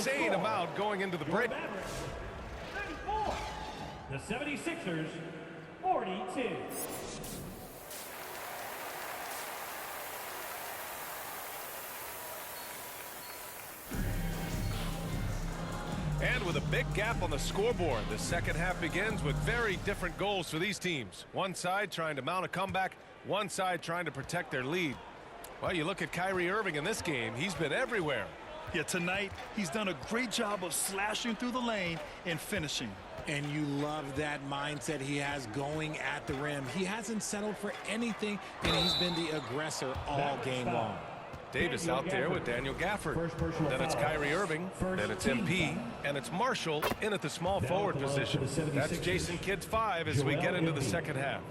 insane amount going into the break. 94. The 76ers, 42. And with a big gap on the scoreboard, the second half begins with very different goals for these teams. One side trying to mount a comeback, one side trying to protect their lead. Well, you look at Kyrie Irving in this game, he's been everywhere. Yeah, tonight, he's done a great job of slashing through the lane and finishing. And you love that mindset he has going at the rim. He hasn't settled for anything, and he's been the aggressor all game long. Davis out there with Daniel Gafford. Then it's Kyrie Irving, then it's MP, and it's Marshall in at the small forward position. That's Jason Kidd's 5 as we get into the second half.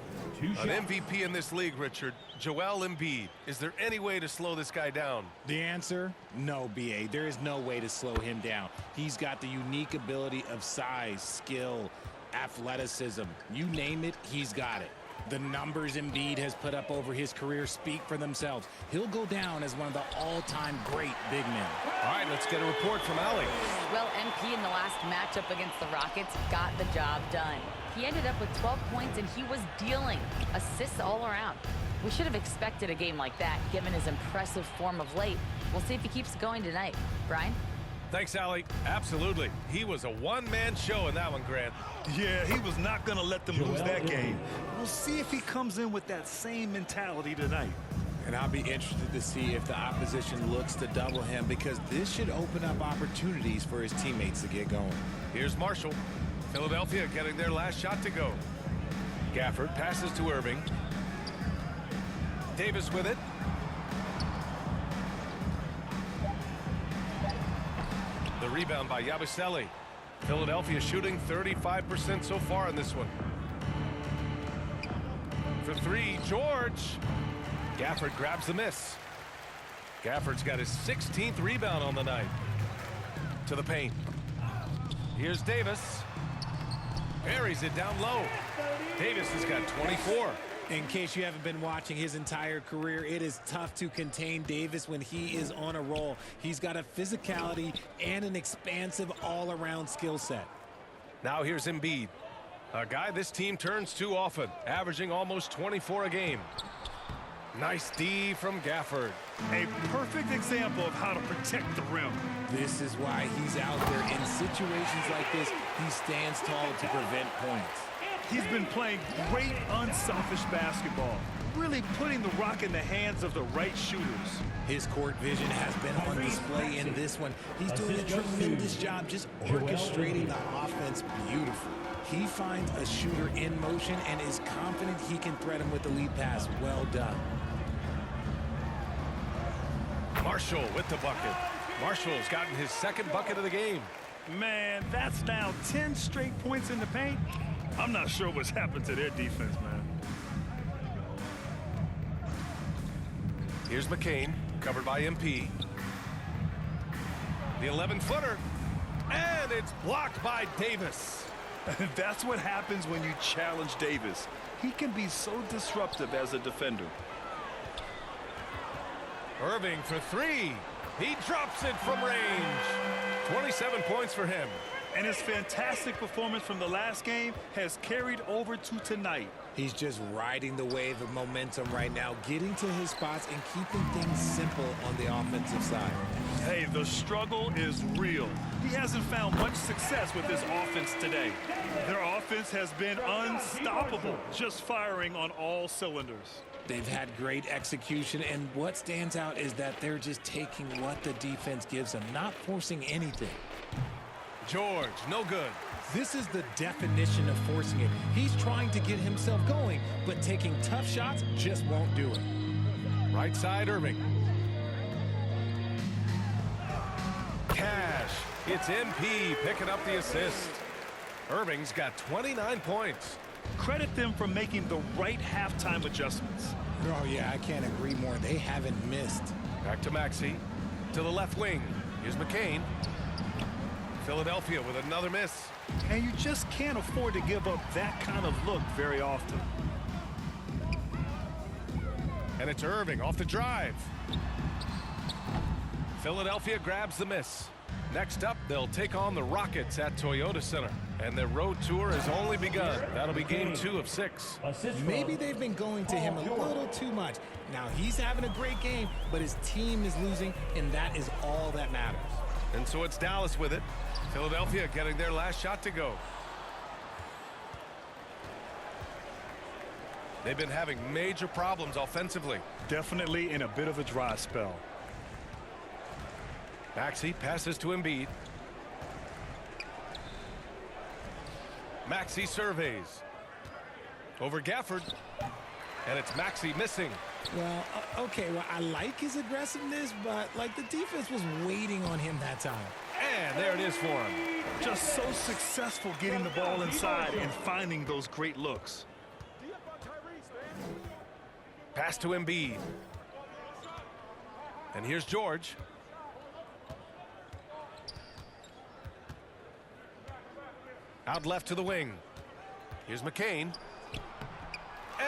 An MVP in this league, Richard, Joel Embiid. Is there any way to slow this guy down? The answer? No, B.A. There is no way to slow him down. He's got the unique ability of size, skill, athleticism. You name it, he's got it. The numbers Embiid has put up over his career speak for themselves. He'll go down as one of the all-time great big men. All right, let's get a report from Allie. Well, MP in the last matchup against the Rockets got the job done. He ended up with 12 points, and he was dealing assists all around. We should have expected a game like that, given his impressive form of late. We'll see if he keeps going tonight. Brian? Thanks, Allie. Absolutely. He was a one-man show in that one, Grant. Yeah, he was not going to let them lose that game. We'll see if he comes in with that same mentality tonight. And I'll be interested to see if the opposition looks to double him, because this should open up opportunities for his teammates to get going. Here's Marshall. Philadelphia getting their last shot to go. Gafford passes to Irving. Davis with it. The rebound by Yabusele. Philadelphia shooting 35% so far in this one. For three, George. Gafford grabs the miss. Gafford's got his 16th rebound on the night. To the paint. Here's Davis. Buries it down low. Davis has got 24. In case you haven't been watching his entire career, it is tough to contain Davis when he is on a roll. He's got a physicality and an expansive all-around skill set. Now here's Embiid, a guy this team turns to often, averaging almost 24 a game. Nice D from Gafford. A perfect example of how to protect the rim. This is why he's out there. In situations like this, he stands tall to prevent points. He's been playing great, unselfish basketball, really putting the rock in the hands of the right shooters. His court vision has been on display in this one. He's doing a tremendous job just orchestrating the offense beautifully. He finds a shooter in motion and is confident he can threat him with the lead pass. Well done. Marshall with the bucket. Marshall's gotten his second bucket of the game. Man, that's now 10 straight points in the paint. I'm not sure what's happened to their defense, man. Here's McCain, covered by MP. The 11-footer, and it's blocked by Davis. That's what happens when you challenge Davis. He can be so disruptive as a defender. Irving for three. He drops it from range. 27 points for him. And his fantastic performance from the last game has carried over to tonight. He's just riding the wave of momentum right now, getting to his spots and keeping things simple on the offensive side. Hey, the struggle is real. He hasn't found much success with his offense today. Their offense has been unstoppable, just firing on all cylinders. They've had great execution, and what stands out is that they're just taking what the defense gives them, not forcing anything. George, no good. This is the definition of forcing it. He's trying to get himself going, but taking tough shots just won't do it. Right side, Irving. Cash. It's MP picking up the assist. Irving's got 29 points. Credit them for making the right halftime adjustments. Oh, yeah, I can't agree more. They haven't missed. Back to Maxey. To the left wing. Here's McCain. Philadelphia with another miss. And you just can't afford to give up that kind of look very often. And it's Irving off the drive. Philadelphia grabs the miss. Next up, they'll take on the Rockets at Toyota Center. And their road tour has only begun. That'll be game 2 of 6. Maybe they've been going to him a little too much. Now, he's having a great game, but his team is losing, and that is all that matters. And so it's Dallas with it. Philadelphia getting their last shot to go. They've been having major problems offensively. Definitely in a bit of a dry spell. Maxey passes to Embiid. Maxey surveys. Over Gafford. And it's Maxey missing. Well, okay, well, I like his aggressiveness, but, like, the defense was waiting on him that time. And there it is for him. Just so successful getting the ball inside and finding those great looks. Pass to Embiid. And here's George. Out left to the wing. Here's McCain.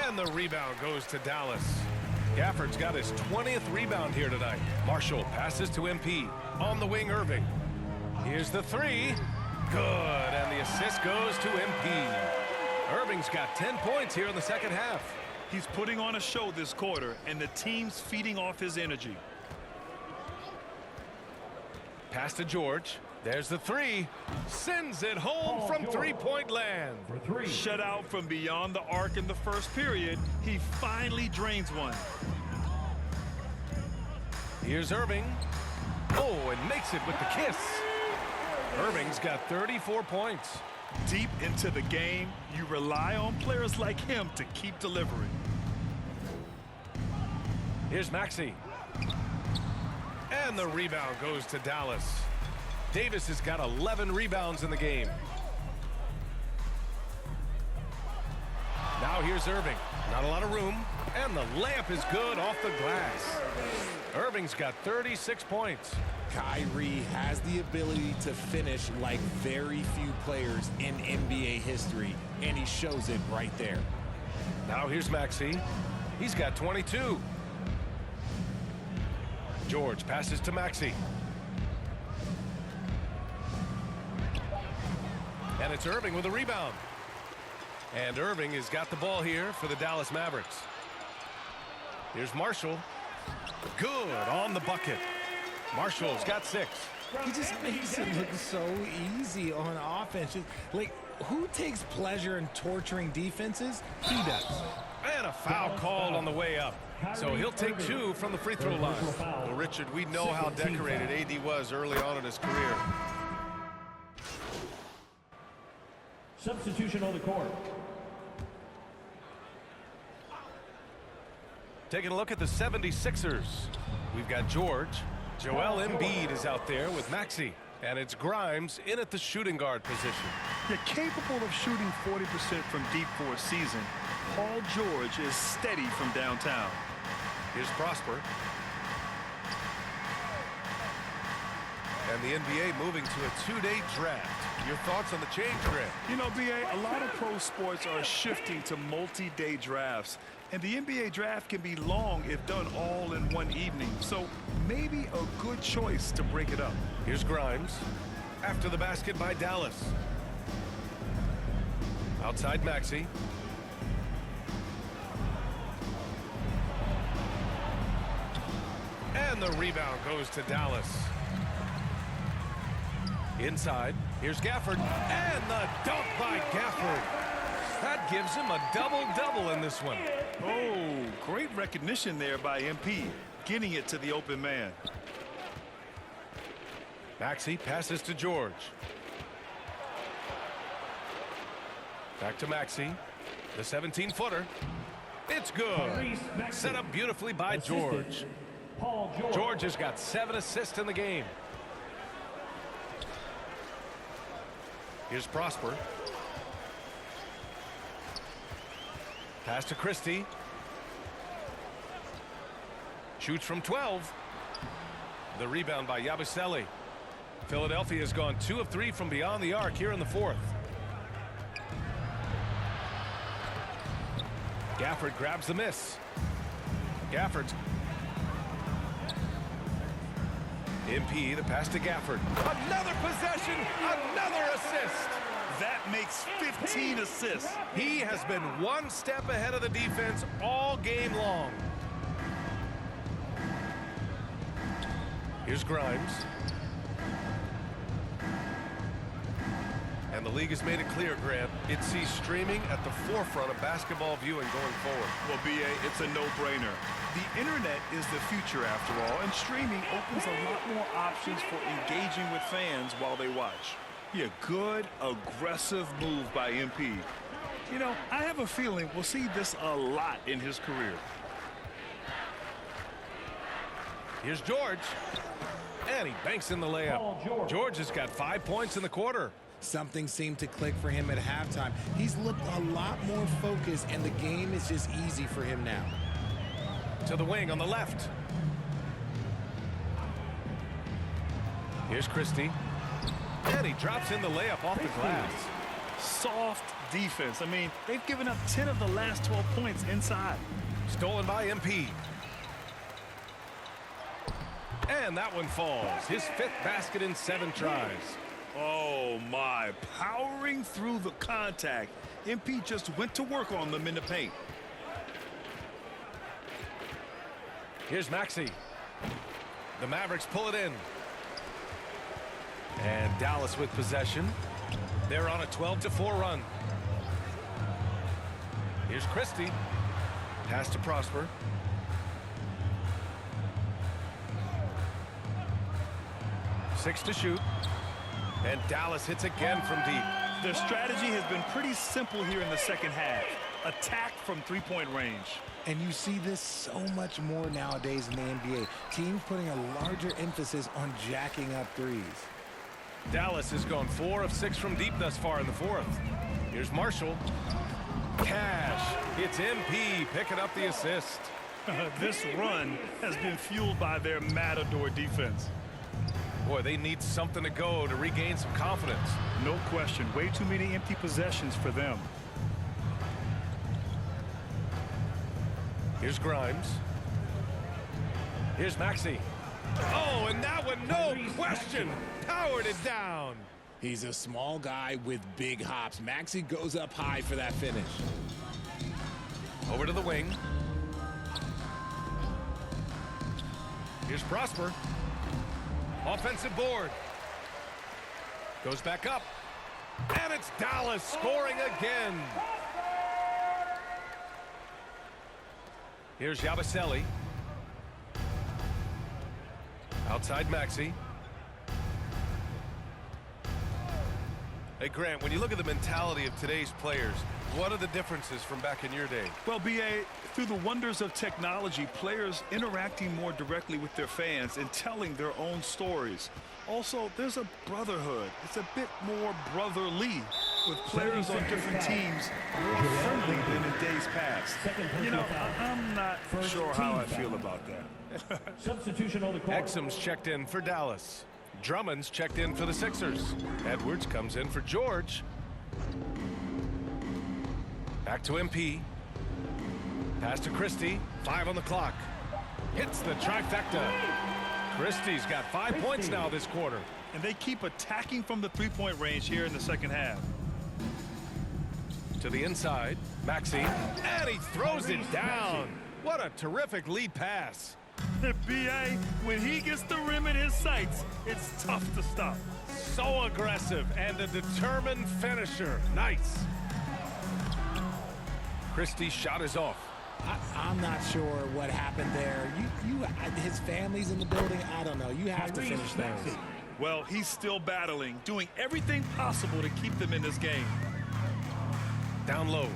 And the rebound goes to Dallas. Gafford's got his 20th rebound here tonight. Marshall passes to MP. On the wing, Irving. Here's the 3. Good. And the assist goes to MP. Irving's got 10 points here in the second half. He's putting on a show this quarter, and the team's feeding off his energy. Pass to George. There's the 3. Sends it home from three-point land. Shut out from beyond the arc in the first period. He finally drains one. Here's Irving. Oh, and makes it with the kiss. Irving's got 34 points. Deep into the game, you rely on players like him to keep delivering. Here's Maxey. And the rebound goes to Dallas. Davis has got 11 rebounds in the game. Now here's Irving. Not a lot of room. And the layup is good off the glass. Irving's got 36 points. Kyrie has the ability to finish like very few players in NBA history, and he shows it right there. Now here's Maxey. He's got 22. George passes to Maxey. And it's Irving with a rebound. And Irving has got the ball here for the Dallas Mavericks. Here's Marshall. Good on the bucket. Marshall's got 6. He just makes it look so easy on offense. Just, like, who takes pleasure in torturing defenses? He does. And a foul called on the way up. So he'll take 2 from the free throw line. Well, Richard, we know how decorated AD was early on in his career. Substitution on the court. Taking a look at the 76ers. We've got George. Joel Embiid is out there with Maxey. And it's Grimes in at the shooting guard position. You're capable of shooting 40% from deep for a season. Paul George is steady from downtown. Here's Prosper. And the NBA moving to a 2-day draft. Your thoughts on the change, Greg? You know, B.A., a lot of pro sports are shifting to multi-day drafts. And the NBA draft can be long if done all in one evening. So maybe a good choice to break it up. Here's Grimes. After the basket by Dallas. Outside Maxey. And the rebound goes to Dallas. Inside, here's Gafford. And the dunk by Gafford. That gives him a double-double in this one. Oh, great recognition there by MP, getting it to the open man. Maxey passes to George. Back to Maxey. The 17-footer. It's good. Set up beautifully by George. George has got 7 assists in the game. Here's Prosper. Pass to Christie. Shoots from 12. The rebound by Yabusele. Philadelphia has gone 2 of 3 from beyond the arc here in the 4th. Gafford grabs the miss. Gafford's MP, the pass to Gafford. Another possession, another assist. That makes 15 assists. He has been one step ahead of the defense all game long. Here's Grimes. And the league has made it clear, Grant, it sees streaming at the forefront of basketball viewing going forward. Well, BA, it's a no-brainer. The internet is the future after all, and streaming opens a lot more options for engaging with fans while they watch. Yeah, good, aggressive move by MP. You know, I have a feeling we'll see this a lot in his career. Here's George. And he banks in the layup. George has got 5 points in the quarter. Something seemed to click for him at halftime. He's looked a lot more focused, and the game is just easy for him now. To the wing on the left. Here's Christie. And he drops in the layup off the glass. Soft defense. I mean, they've given up 10 of the last 12 points inside. Stolen by MP. And that one falls. His 5th basket in 7 tries. Oh, my. Powering through the contact. MP just went to work on them in the paint. Here's Maxey. The Mavericks pull it in. And Dallas with possession. They're on a 12-4 run. Here's Christie. Pass to Prosper. Six to shoot. And Dallas hits again from deep. Their strategy has been pretty simple here in the second half. Attack from three-point range. And you see this so much more nowadays in the NBA. Teams putting a larger emphasis on jacking up threes. Dallas has gone 4 of 6 from deep thus far in the 4th. Here's Marshall. Cash. It's MP picking up the assist. This run has been fueled by their matador defense. Boy, they need something to go to regain some confidence. No question. Way too many empty possessions for them. Here's Grimes. Here's Maxey. Oh, and that one, no question, powered it down. He's a small guy with big hops. Maxey goes up high for that finish. Over to the wing. Here's Prosper. Offensive board. Goes back up. And it's Dallas scoring again. Here's Yabusele. Outside Maxey. Hey, Grant, when you look at the mentality of today's players, what are the differences from back in your day? Well, BA, through the wonders of technology, players interacting more directly with their fans and telling their own stories. Also, there's a brotherhood. It's a bit more brotherly with players on different teams more friendly than in days past. You know, I'm not sure how I feel about that. Substitution on the court. Exum's checked in for Dallas. Drummond's checked in for the Sixers. Edwards comes in for George. Back to MP. Pass to Christie. 5 on the clock. Hits the trifecta. Christie's got 5 points now this quarter. And they keep attacking from the three-point range here in the second half. To the inside. Maxey. And he throws it down. What a terrific lead pass. BA, when he gets the rim in his sights, it's tough to stop. So aggressive and a determined finisher. Nice. Christie's shot is off. I'm not sure what happened there. His family's in the building. I don't know. You have to finish those. Well, he's still battling, doing everything possible to keep them in this game. Down low.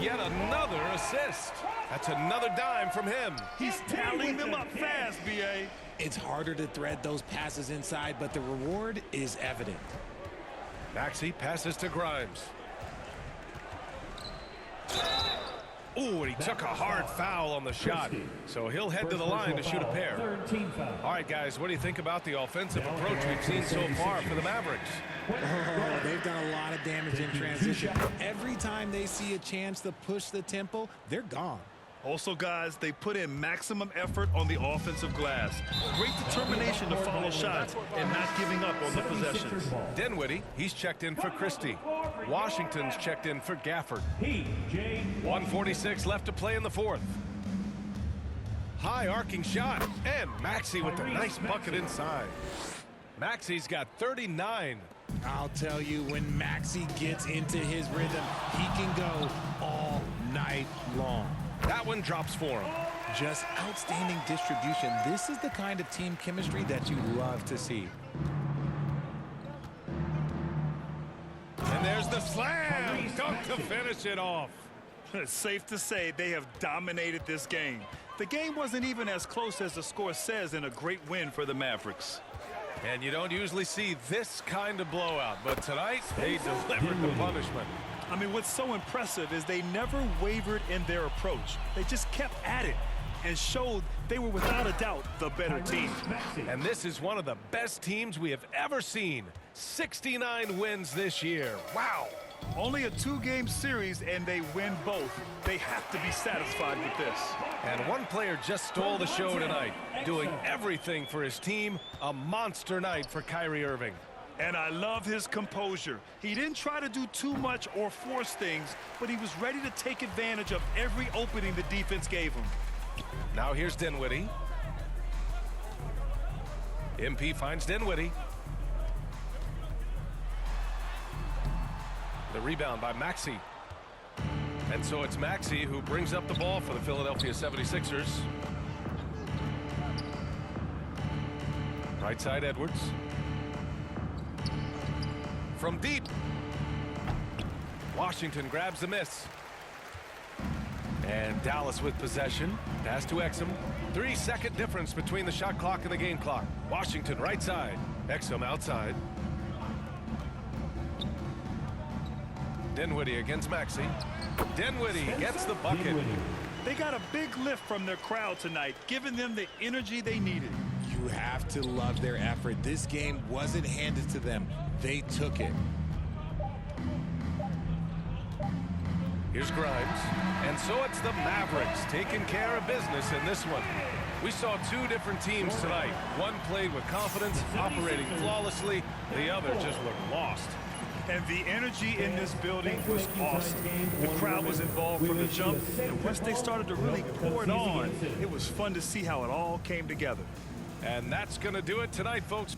Yet another assist. That's another dime from him. He's tallying them up fast, BA. It's harder to thread those passes inside, but the reward is evident. Maxey passes to Grimes. Ooh, and he took a hard foul on the shot. So he'll head to the line to shoot a pair. All right, guys, what do you think about the offensive approach we've seen so far for the Mavericks? Oh, they've done a lot of damage in transition. Every time they see a chance to push the tempo, they're gone. Also, guys, they put in maximum effort on the offensive glass. Great determination to follow shots and not giving up on the possessions. Dinwiddie, he's checked in for Christie. Washington's checked in for Gafford. 1:46 left to play in the fourth. High arcing shot, and Maxey with a nice bucket inside. Maxey's got 39. I'll tell you, when Maxey gets into his rhythm, he can go all night long. That one drops for him. Just outstanding distribution. This is the kind of team chemistry that you love to see. And there's the slam dunk to finish it off. It's safe to say they have dominated this game. The game wasn't even as close as the score says in a great win for the Mavericks. And you don't usually see this kind of blowout, but tonight they delivered the punishment. I mean, what's so impressive is they never wavered in their approach. They just kept at it and showed they were without a doubt the better team. And this is one of the best teams we have ever seen. 69 wins this year. Wow. Only a two-game series, and they win both. They have to be satisfied with this. And one player just stole the show tonight, doing everything for his team. A monster night for Kyrie Irving. And I love his composure. He didn't try to do too much or force things, but he was ready to take advantage of every opening the defense gave him. Now here's Dinwiddie. MP finds Dinwiddie. The rebound by Maxey. And so it's Maxey who brings up the ball for the Philadelphia 76ers. Right side Edwards. From deep. Washington grabs the miss. And Dallas with possession. Pass to Exum. 3-second difference between the shot clock and the game clock. Washington right side. Exum outside. Dinwiddie against Maxey. Dinwiddie gets the bucket. They got a big lift from their crowd tonight, giving them the energy they needed. You have to love their effort. This game wasn't handed to them. They took it. Here's Grimes. And so it's the Mavericks taking care of business in this one. We saw two different teams tonight. One played with confidence, operating flawlessly. The other just looked lost. And the energy in this building was awesome. The crowd was involved from the jump, and once they started to really pour it on, it was fun to see how it all came together. And that's going to do it tonight, folks.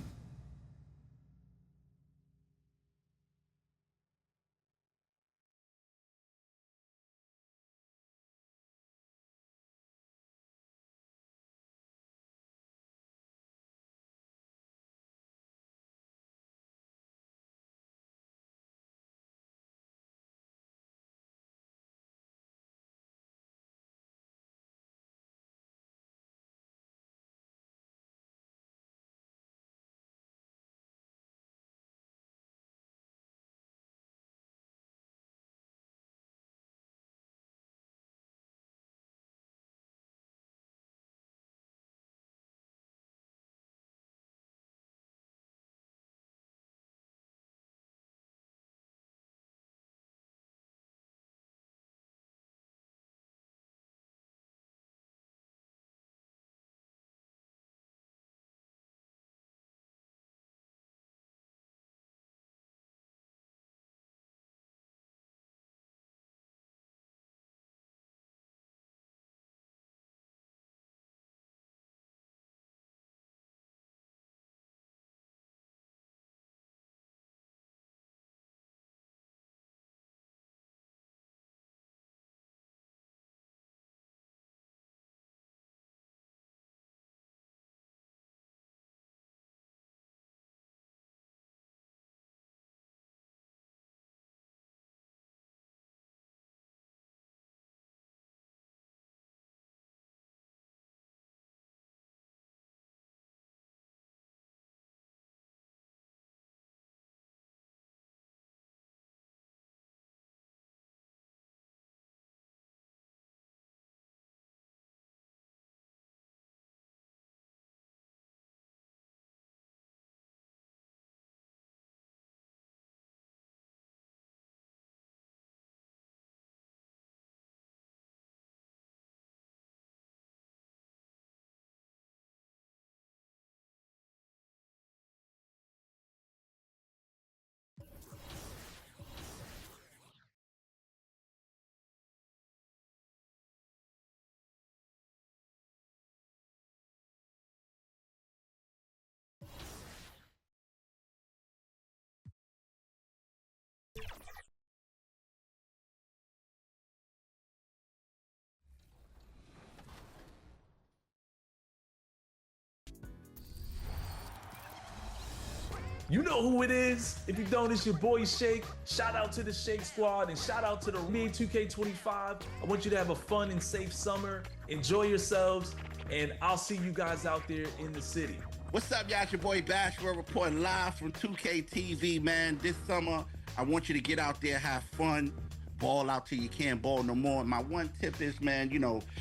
You know who it is. If you don't, it's your boy Shake. Shout out to the Shake Squad and shout out to the NBA 2K25. I want you to have a fun and safe summer. Enjoy yourselves, and I'll see you guys out there in the city. What's up, y'all? It's your boy Bashford reporting live from 2K TV, man. This summer, I want you to get out there, have fun, ball out till you can't ball no more. My one tip is, man,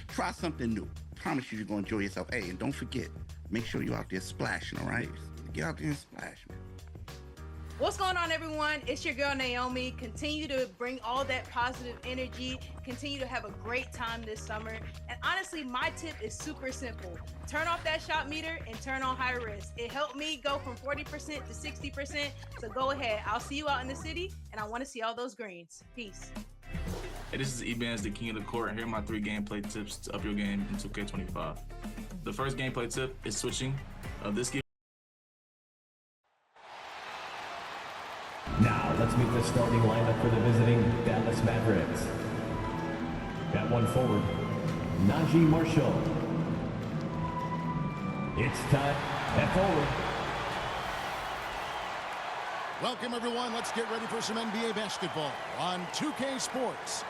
try something new. Promise you're gonna enjoy yourself. Hey, and don't forget, make sure you're out there splashing, all right? Get out there and splash, man. What's going on, everyone? It's your girl Naomi. Continue to bring all that positive energy. Continue to have a great time this summer. And honestly, my tip is super simple. Turn off that shot meter and turn on high risk. It helped me go from 40% to 60%. So go ahead. I'll see you out in the city, and I want to see all those greens. Peace. Hey, this is Ebans, the king of the court, and here are my 3 gameplay tips to up your game in 2K25. The first gameplay tip is switching. This gives Now, let's meet the starting lineup for the visiting Dallas Mavericks. At one forward, Najee Marshall. It's time at forward. Welcome, everyone. Let's get ready for some NBA basketball on 2K Sports.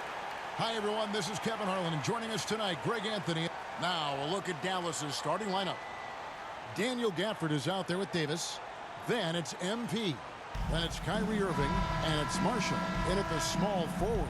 Hi, everyone. This is Kevin Harlan, and joining us tonight, Greg Anthony. Now, a look at Dallas's starting lineup. Daniel Gafford is out there with Davis. Then it's MP. Then it's Kyrie Irving, and it's Marshall in at the small forward.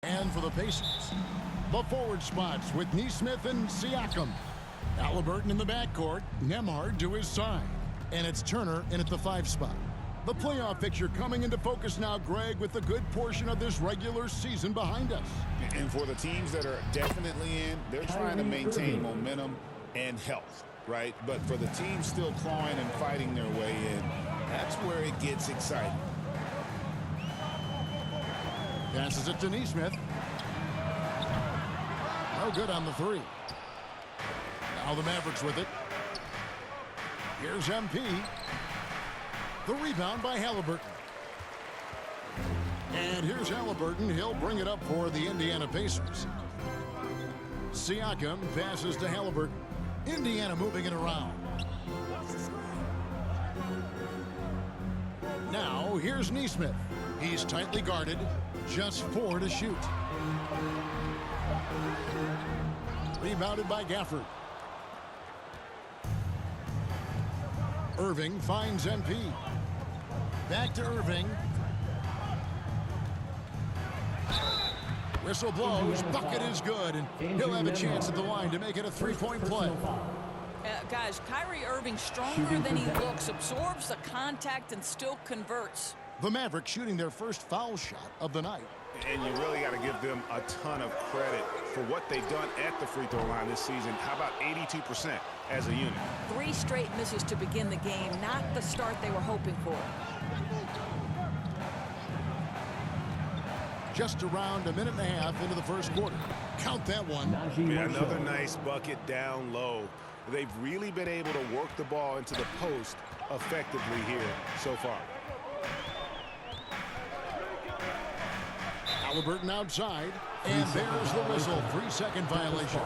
And for the Pacers, the forward spots with Neesmith and Siakam. Halliburton in the backcourt, Nembhard to his side. And it's Turner in at the 5 spot. The playoff picture coming into focus now, Greg, with a good portion of this regular season behind us. And for the teams that are definitely in, they're trying to maintain momentum and health, right? But for the teams still clawing and fighting their way in, that's where it gets exciting. Passes it to Neesmith. No good on the 3. Now the Mavericks with it. Here's MP. The rebound by Halliburton. And here's Halliburton. He'll bring it up for the Indiana Pacers. Siakam passes to Halliburton. Indiana moving it around. Now here's Neesmith. He's tightly guarded. Just 4 to shoot. Rebounded by Gafford. Irving finds MP. Back to Irving. Whistle blows. Bucket is good. And he'll have a chance at the line to make it a 3-point play. Guys, Kyrie Irving stronger than he looks. Absorbs the contact and still converts. The Mavericks shooting their first foul shot of the night. And you really got to give them a ton of credit for what they've done at the free throw line this season. How about 82% as a unit? 3 straight misses to begin the game. Not the start they were hoping for. Just around a minute and a half into the first quarter. Count that one. Yeah, another nice bucket down low. They've really been able to work the ball into the post effectively here so far. Halliburton outside, and there's the whistle. 3-second violation.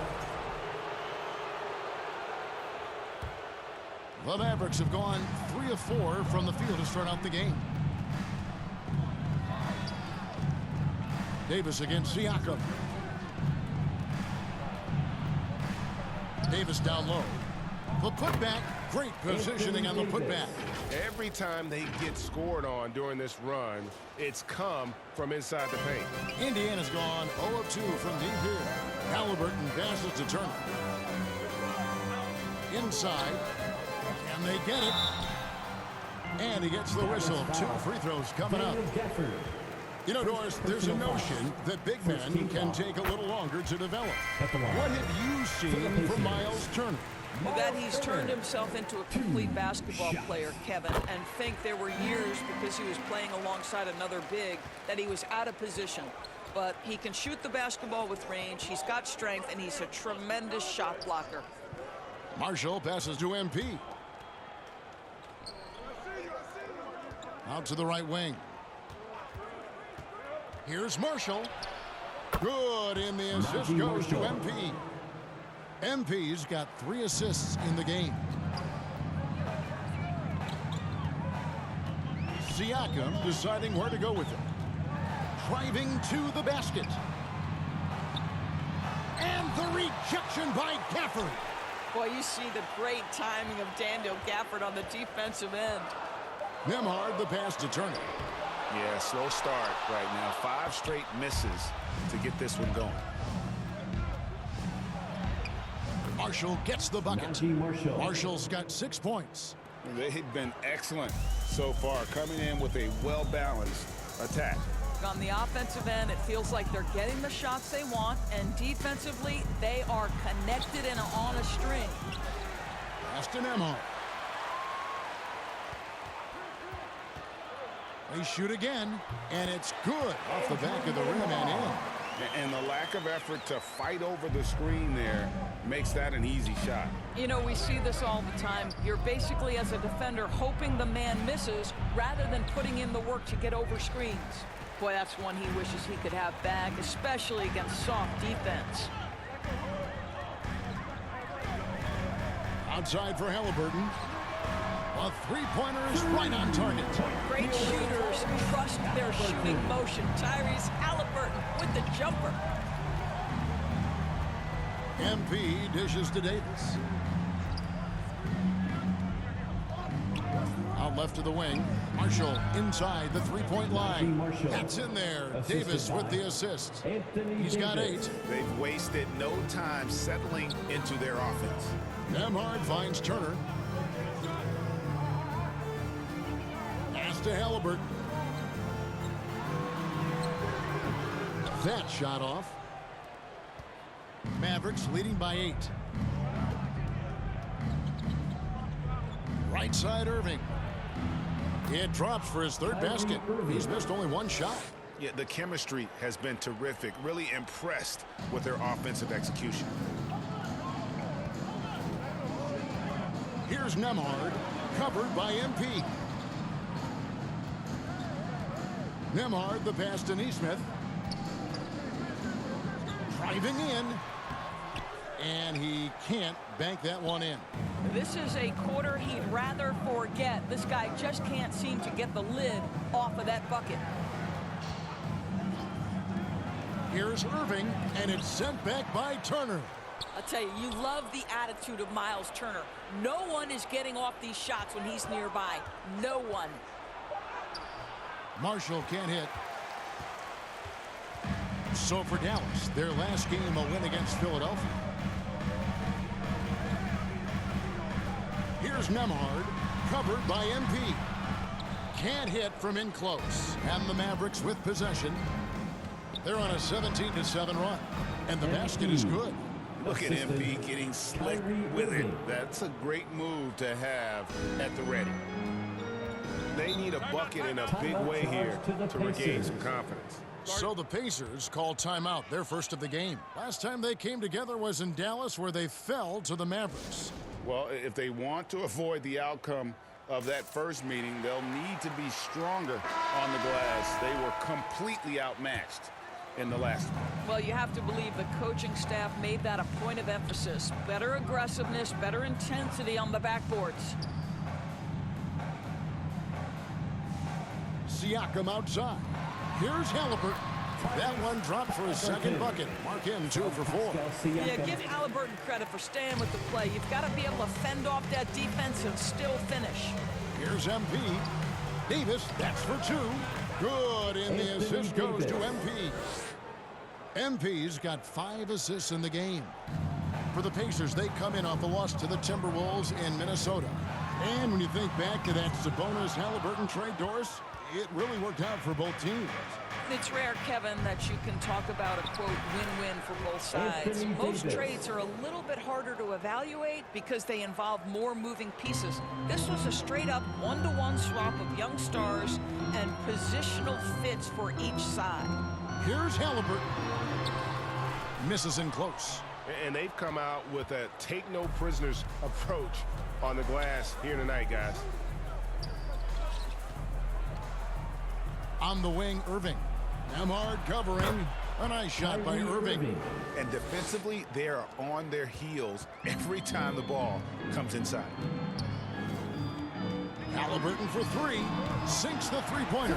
The Mavericks have gone 3 of 4 from the field to start out the game. Davis against Siakam. Davis down low. The putback, great positioning on the putback. Every time they get scored on during this run, it's come from inside the paint. Indiana's gone 0 of 2 from deep here. Halliburton passes to Turner. Inside, and they get it. And he gets the whistle. 2 free throws coming up. You know, Doris, there's a notion that big men can take a little longer to develop. What have you seen from Miles Turner? That he's turned himself into a complete basketball player, Kevin, and think there were years because he was playing alongside another big that he was out of position. But he can shoot the basketball with range, he's got strength, and he's a tremendous shot blocker. Marshall passes to MP. Out to the right wing. Here's Marshall. Good, and the assist goes to MP. MP's got 3 assists in the game. Siakam deciding where to go with it. Driving to the basket. And the rejection by Gafford. Boy, you see the great timing of Daniel Gafford on the defensive end. Nembhard the pass to Turner. Yeah, slow start right now. 5 straight misses to get this one going. Marshall gets the bucket. Marshall's got 6 points. They've been excellent so far, coming in with a well-balanced attack. On the offensive end, it feels like they're getting the shots they want, and defensively, they are connected and on a string. Pass to Nembhard. They shoot again, and it's good off the back of the rim and in. And the lack of effort to fight over the screen there makes that an easy shot. You know, we see this all the time. You're basically, as a defender, hoping the man misses rather than putting in the work to get over screens. Boy, that's one he wishes he could have back, especially against soft defense. Outside for Halliburton. A three-pointer is right on target. Great shooters trust their shooting motion. Tyrese Halliburton with the jumper. MP dishes to Davis. Out left to the wing. Marshall inside the three-point line. That's in there. Davis with the assist. He's got 8. They've wasted no time settling into their offense. Nembhard finds Turner. Pass to Halliburton. That shot off. Mavericks leading by 8. Right side Irving. It drops for his 3rd basket. He's missed only 1 shot. Yeah, the chemistry has been terrific. Really impressed with their offensive execution. Here's Nembhard, covered by MP. Nembhard the pass to Nesmith. Driving in. And he can't bank that one in. This is a quarter he'd rather forget. This guy just can't seem to get the lid off of that bucket. Here's Irving, and it's sent back by Turner. I'll tell you, you love the attitude of Miles Turner. No one is getting off these shots when he's nearby. No one. Marshall can't hit. So for Dallas, their last game a win against Philadelphia. Here's Nembhard, covered by MP. Can't hit from in close. And the Mavericks with possession. They're on a 17-7 run. And the basket is good. Look at MP getting slick with it. That's a great move to have at the ready. They need a bucket in a big way here to regain some confidence. So the Pacers call timeout, their first of the game. Last time they came together was in Dallas, where they fell to the Mavericks. Well, if they want to avoid the outcome of that first meeting, they'll need to be stronger on the glass. They were completely outmatched. in the last one. Well, you have to believe the coaching staff made that a point of emphasis. Better aggressiveness, better intensity on the backboards. Siakam outside. Here's Halliburton. That one dropped for his second bucket. Mark him 2 for 4. Yeah, give Halliburton credit for staying with the play. You've got to be able to fend off that defense and still finish. Here's MP. Davis, that's for 2. Good, and the assist goes to MP. MP's got 5 assists in the game. For the Pacers, they come in off a loss to the Timberwolves in Minnesota. And when you think back to that Sabonis-Halliburton trade, Doris, it really worked out for both teams. It's rare, Kevin, that you can talk about a, quote, win-win for both sides. Most trades are a little bit harder to evaluate because they involve more moving pieces. This was a straight-up one-to-one swap of young stars and positional fits for each side. Here's Halliburton. Misses in close. And they've come out with a take-no-prisoners approach on the glass here tonight, guys. On the wing, Irving. Nemhard covering. A nice shot by Irving. And defensively, they are on their heels every time the ball comes inside. Halliburton for 3. Sinks the three-pointer.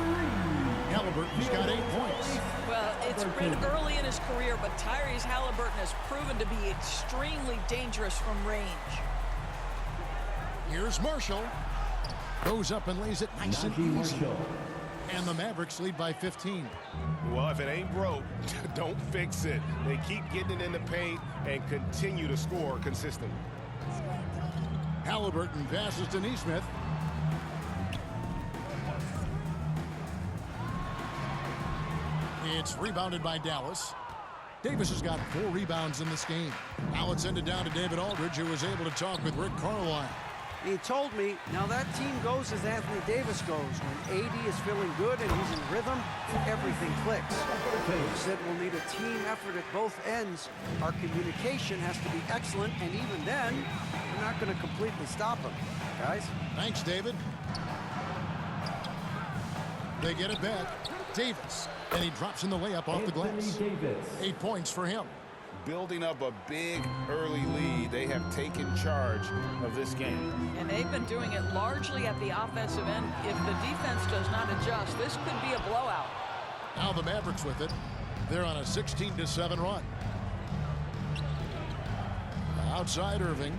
Halliburton's got 8 points. Well, it's been early in his career, but Tyrese Halliburton has proven to be extremely dangerous from range. Here's Marshall. Goes up and lays it nice and easy. And the Mavericks lead by 15. Well, if it ain't broke, don't fix it. They keep getting it in the paint and continue to score consistently. Halliburton passes to Nesmith. It's rebounded by Dallas. Davis has got 4 rebounds in this game. Now it's ended down to David Aldridge, who was able to talk with Rick Carlisle. He told me, now that team goes as Anthony Davis goes. When AD is feeling good and he's in rhythm, everything clicks. He said we'll need a team effort at both ends. Our communication has to be excellent, and even then, we're not going to completely stop him. Guys? Thanks, David. They get it back. Davis. And he drops in the layup off the glass. 8 points for him. Building up a big early lead, they have taken charge of this game. And they've been doing it largely at the offensive end. If the defense does not adjust, this could be a blowout. Now the Mavericks with it. They're on a 16-7 run. Outside Irving.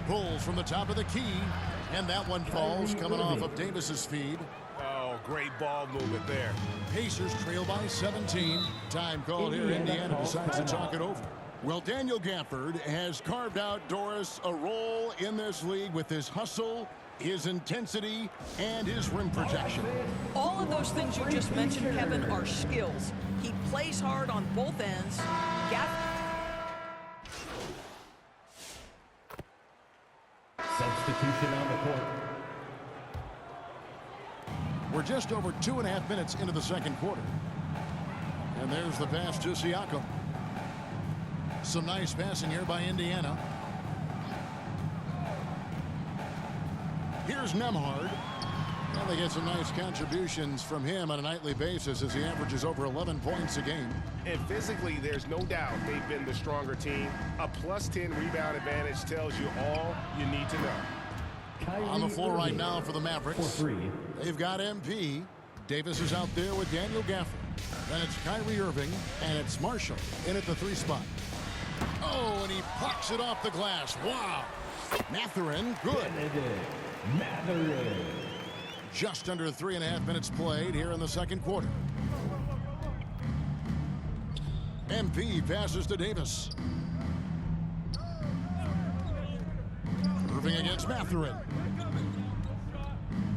Pulls from the top of the key. And that one falls, coming off of Davis's feed. Oh, great ball movement there. Pacers trail by 17. Time called here. Indiana decides to talk it over. Well, Daniel Gafford has carved out, Doris, a role in this league with his hustle, his intensity, and his rim protection. All of those things you just mentioned, Kevin, are skills. He plays hard on both ends. Substitution on the court. We're just over 2.5 minutes into the second quarter. And there's the pass to Siakam. Some nice passing here by Indiana. Here's Nemhard. And they get some nice contributions from him on a nightly basis as he averages over 11 points a game. And physically, there's no doubt they've been the stronger team. A +10 rebound advantage tells you all you need to know. On the floor right now for the Mavericks. They've got MP. Davis is out there with Daniel Gafford. Then it's Kyrie Irving, and it's Marshall in at the 3 spot. Oh, and he pucks it off the glass. Wow. Mathurin, good. Mathurin. Just under 3.5 minutes played here in the second quarter. MP passes to Davis. Irving against Mathurin.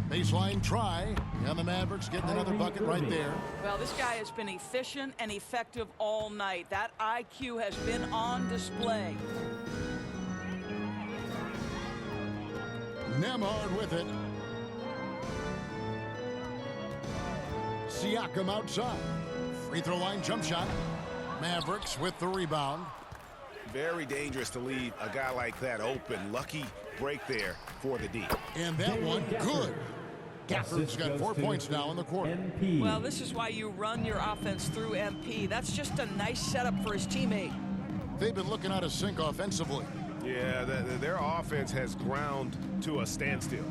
Baseline try, and the Mavericks getting another bucket right there. Well, this guy has been efficient and effective all night. That IQ has been on display. Nemhard with it. Siakam outside. Free throw line jump shot. Mavericks with the rebound. Very dangerous to leave a guy like that open. Lucky break there for the D. And that one good. Gafford's got 4 points now in the quarter. Well, this is why you run your offense through MP. That's just a nice setup for his teammate. They've been looking out of sync offensively. Yeah, their offense has ground to a standstill.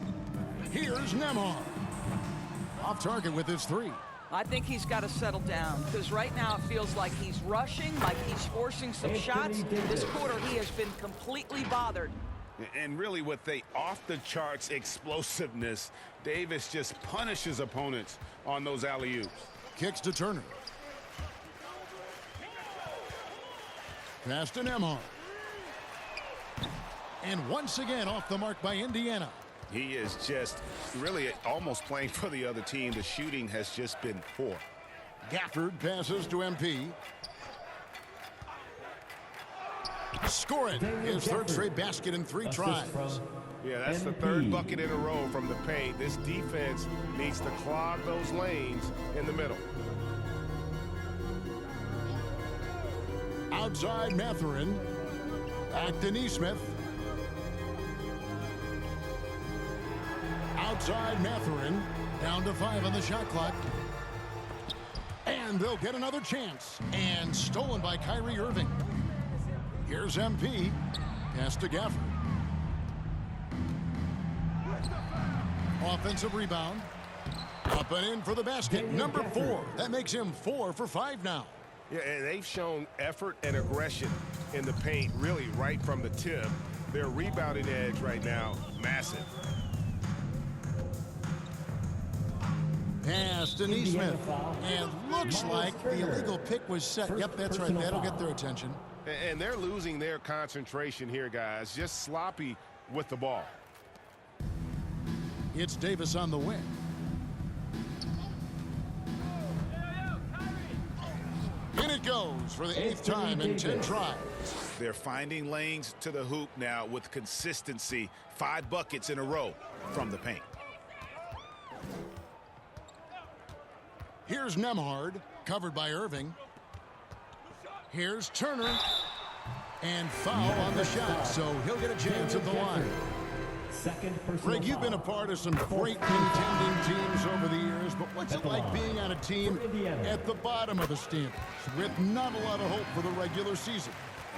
Here's Nembhard. Off target with his 3. I think he's got to settle down because right now it feels like he's rushing, like he's forcing some shots. This quarter he has been completely bothered. And really with the off-the-charts explosiveness, Davis just punishes opponents on those alley-oops. Kicks to Turner. Pass to Nembhard. And once again off the mark by Indiana. He is just really almost playing for the other team. The shooting has just been poor. Gafford passes to MP. Scoring his third straight basket in 3 tries. Yeah, that's the third bucket in a row from the paint. This defense needs to clog those lanes in the middle. Outside Mathurin. Back to Neesmith. Outside Mathurin. Down to 5 on the shot clock. And they'll get another chance. And stolen by Kyrie Irving. Here's MP. Pass to Gafford. Offensive rebound. Up and in for the basket. Number 4. That makes him 4 for 5 now. Yeah, and they've shown effort and aggression in the paint really right from the tip. Their rebounding edge right now, massive. Pass to Neesmith. And looks like the illegal pick was set. Yep, that's right. That'll get their attention. And they're losing their concentration here, guys. Just sloppy with the ball. It's Davis on the wing. In it goes for the 8th time in 10 tries. They're finding lanes to the hoop now with consistency. 5 buckets in a row from the paint. Here's Nembhard, covered by Irving. Here's Turner. And foul on the shot, so he'll get a chance at the line. Greg, you've been a part of some great contending teams over the years, but what's it like being on a team at the bottom of the standings with not a lot of hope for the regular season?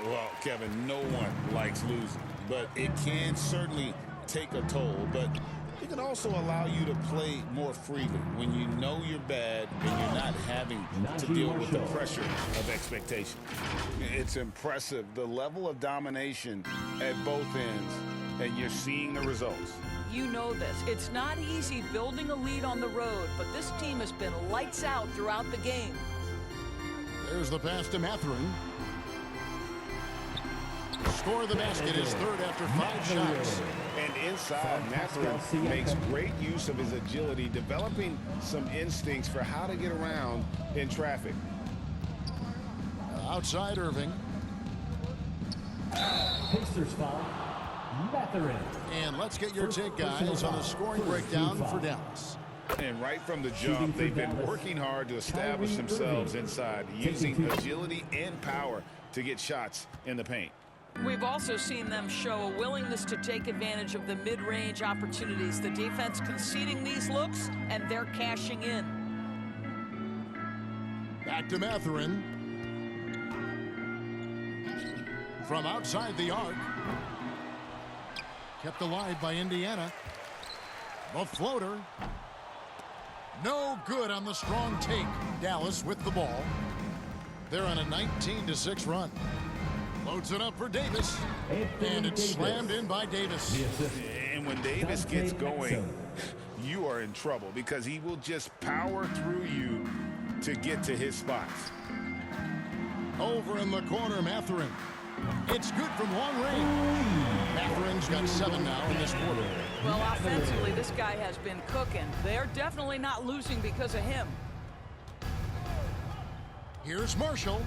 Well, Kevin, no one likes losing, but it can certainly take a toll. But it can also allow you to play more freely when you know you're bad and you're not having to deal with the pressure of expectation. It's impressive, the level of domination at both ends, and you're seeing the results. You know this. It's not easy building a lead on the road, but this team has been lights out throughout the game. There's the pass to Mathurin. Score the basket, his 3rd after 5 shots. And inside, Mathurin makes great use of his agility, developing some instincts for how to get around in traffic. Outside Irving. Pacers foul. Mathurin. And let's get your take, guys, on the scoring breakdown for Dallas. And right from the jump, they've been working hard to establish themselves inside, using agility and power to get shots in the paint. We've also seen them show a willingness to take advantage of the mid-range opportunities. The defense conceding these looks, and they're cashing in. Back to Mathurin. From outside the arc. Kept alive by Indiana. The floater. No good on the strong take. Dallas with the ball. They're on a 19-6 run. Loads it up for Davis. And it's slammed in by Davis. And when Davis gets going, you are in trouble because he will just power through you to get to his spots. Over in the corner, Mathurin. It's good from long range. Mathurin's got 7 now in this quarter. Well, offensively, this guy has been cooking. They're definitely not losing because of him. Here's Marshall.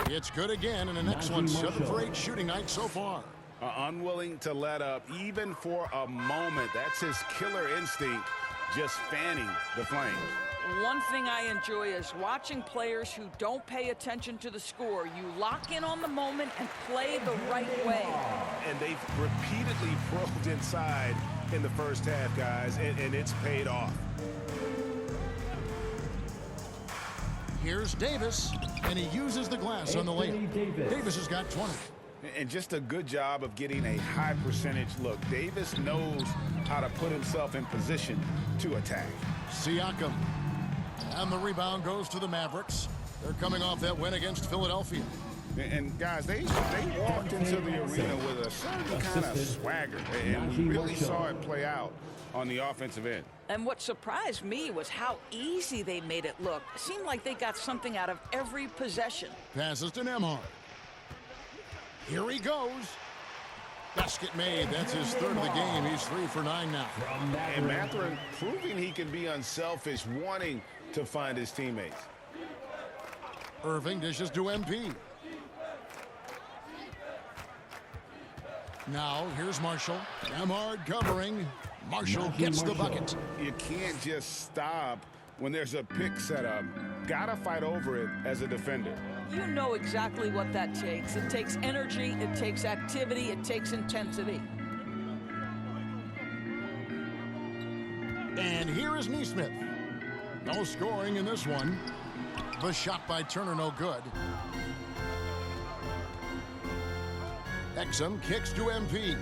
It's good again, and an excellent 7 for 8 shooting night so far. Unwilling to let up even for a moment. That's his killer instinct, just fanning the flames. One thing I enjoy is watching players who don't pay attention to the score. You lock in on the moment and play the right way. And they've repeatedly probed inside in the first half, guys, and it's paid off. Here's Davis, and he uses the glass on the layup. Davis has got 20. And just a good job of getting a high percentage look. Davis knows how to put himself in position to attack. Siakam. And the rebound goes to the Mavericks. They're coming off that win against Philadelphia. And guys, they walked into the arena with a certain kind of swagger. And we really saw it play out on the offensive end. And what surprised me was how easy they made it look. It seemed like they got something out of every possession. Passes to Nembhard. Here he goes. Basket made. That's his third of the game. He's 3 for 9 now. And Mathurin proving he can be unselfish, wanting to find his teammates. Irving dishes to MP. Now, here's Marshall. Nembhard covering. Marshall gets the bucket. You can't just stop when there's a pick set up. Gotta fight over it as a defender. You know exactly what that takes. It takes energy, it takes activity, it takes intensity. And here is Neesmith. No scoring in this one. The shot by Turner, no good. Exum kicks to MP.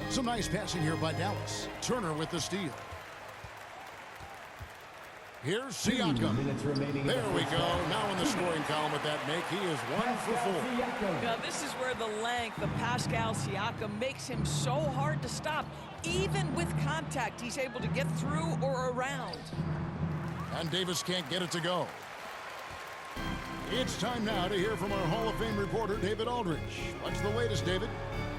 Some nice passing here by Dallas. Turner with the steal. Here's Siakam. There we go. Now in the scoring column with that make, he is 1 for 4. Now this is where the length of Pascal Siakam makes him so hard to stop. Even with contact, he's able to get through or around. And Davis can't get it to go. It's time now to hear from our Hall of Fame reporter, David Aldridge. What's the latest, David?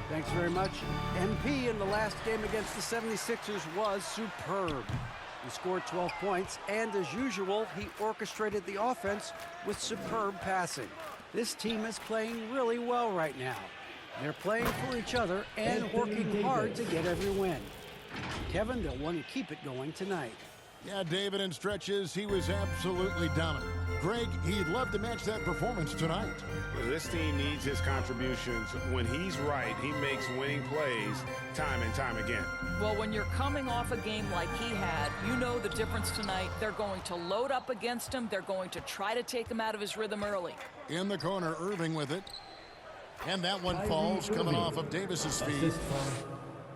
Thanks very much. MP in the last game against the 76ers was superb. He scored 12 points, and as usual, he orchestrated the offense with superb passing. This team is playing really well right now. They're playing for each other and working hard to get every win. Kevin, they'll want to keep it going tonight. Yeah, David, in stretches, he was absolutely dominant. Greg, he'd love to match that performance tonight. This team needs his contributions. When he's right, he makes winning plays time and time again. Well, when you're coming off a game like he had, you know the difference tonight. They're going to load up against him. They're going to try to take him out of his rhythm early. In the corner, Irving with it. And that one falls coming off of Davis's feet.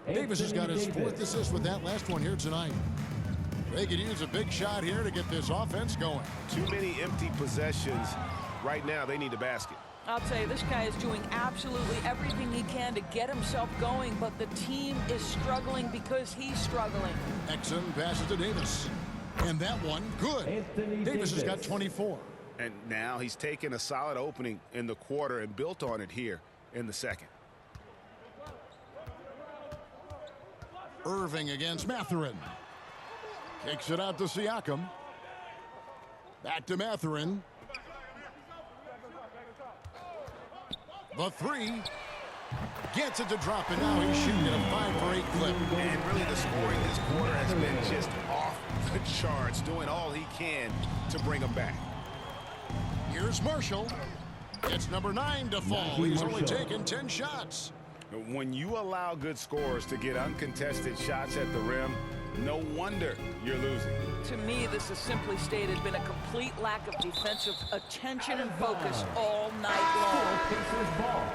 Davis has got his 4th assist with that last one here tonight. They could use a big shot here to get this offense going. Too many empty possessions. Right now, they need a basket. I'll tell you, this guy is doing absolutely everything he can to get himself going, but the team is struggling because he's struggling. Exum passes to Davis. And that one, good. Davis has got 24. And now he's taken a solid opening in the quarter and built on it here in the second. Irving against Mathurin. Kicks it out to Siakam. Back to Mathurin. The 3. Gets it to drop, and now he's shooting at a 5 for 8 clip. And really the scoring this quarter has been just off the charts, doing all he can to bring them back. Here's Marshall. It's number 9 to fall. He's only taken 10 shots. When you allow good scorers to get uncontested shots at the rim, no wonder you're losing. To me, this has simply stated been a complete lack of defensive attention and focus all night long.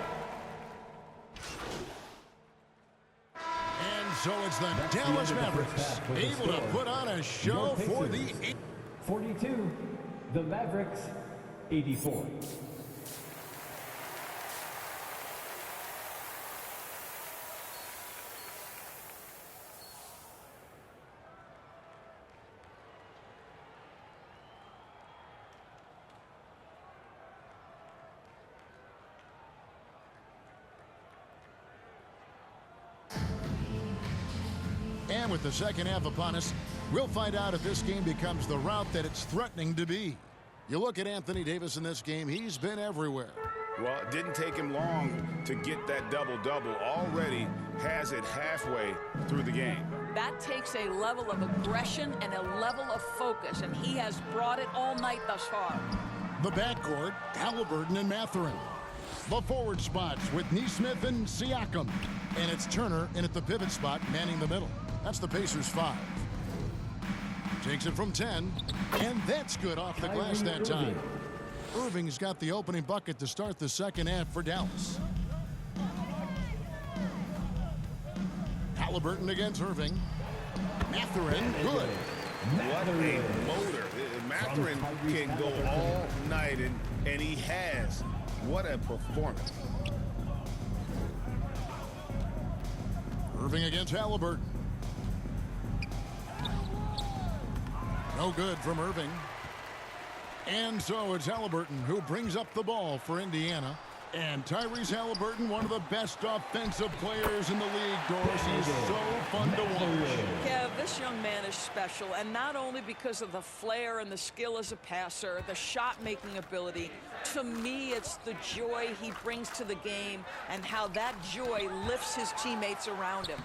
And so it's the Dallas Mavericks able to put on a show for the 42, the Mavericks 84. And with the second half upon us, we'll find out if this game becomes the route that it's threatening to be. You look at Anthony Davis in this game, he's been everywhere. Well, it didn't take him long to get that double-double. Already has it halfway through the game. That takes a level of aggression and a level of focus, and he has brought it all night thus far. The backcourt, Halliburton and Mathurin. The forward spots with Neesmith and Siakam. And it's Turner in at the pivot spot, manning the middle. That's the Pacers' 5. Takes it from 10, and that's good off the glass that time. Irving's got the opening bucket to start the second half for Dallas. Halliburton against Irving. Mathurin, good. What a motor. Mathurin can go all night, and he has. What a performance. Irving against Halliburton. No good from Irving. And so it's Halliburton who brings up the ball for Indiana. And Tyrese Halliburton, one of the best offensive players in the league, Doris. He's so fun to watch. Kev, this young man is special, and not only because of the flair and the skill as a passer, the shot-making ability. To me, it's the joy he brings to the game and how that joy lifts his teammates around him.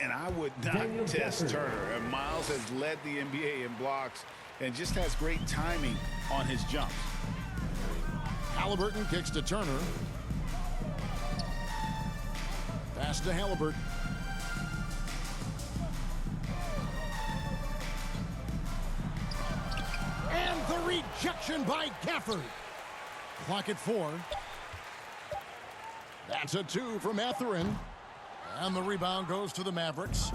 And I would not test Turner. And Miles has led the NBA in blocks and just has great timing on his jumps. Halliburton kicks to Turner. Pass to Halliburton. And the rejection by Gafford. Clock at 4. That's a 2 for Mathurin. And the rebound goes to the Mavericks.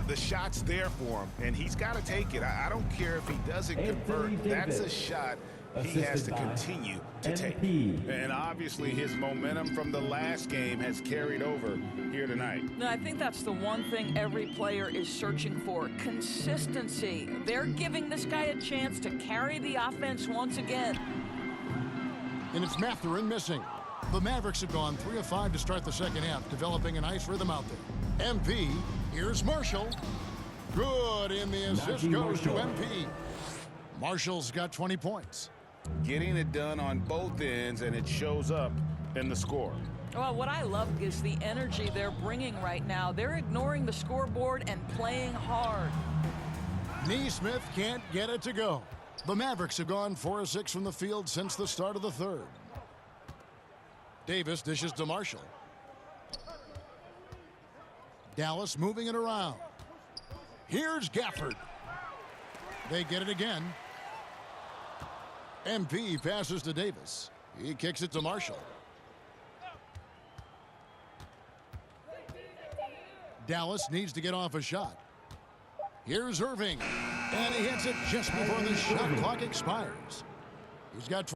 The shot's there for him, and he's got to take it. I don't care if he doesn't convert. That's a shot he has to continue to take. And obviously his momentum from the last game has carried over here tonight. No, I think that's the one thing every player is searching for, consistency. They're giving this guy a chance to carry the offense once again. And it's Mathurin missing. The Mavericks have gone 3 of 5 to start the second half, developing a nice rhythm out there. MP, here's Marshall. Good, and the assist goes to MP. Marshall's got 20 points. Getting it done on both ends, and it shows up in the score. Well, what I love is the energy they're bringing right now. They're ignoring the scoreboard and playing hard. Neesmith can't get it to go. The Mavericks have gone 4 of 6 from the field since the start of the third. Davis dishes to Marshall. Dallas moving it around. Here's Gafford. They get it again. MP passes to Davis. He kicks it to Marshall. Dallas needs to get off a shot. Here's Irving. And he hits it just before the shot clock expires. He's got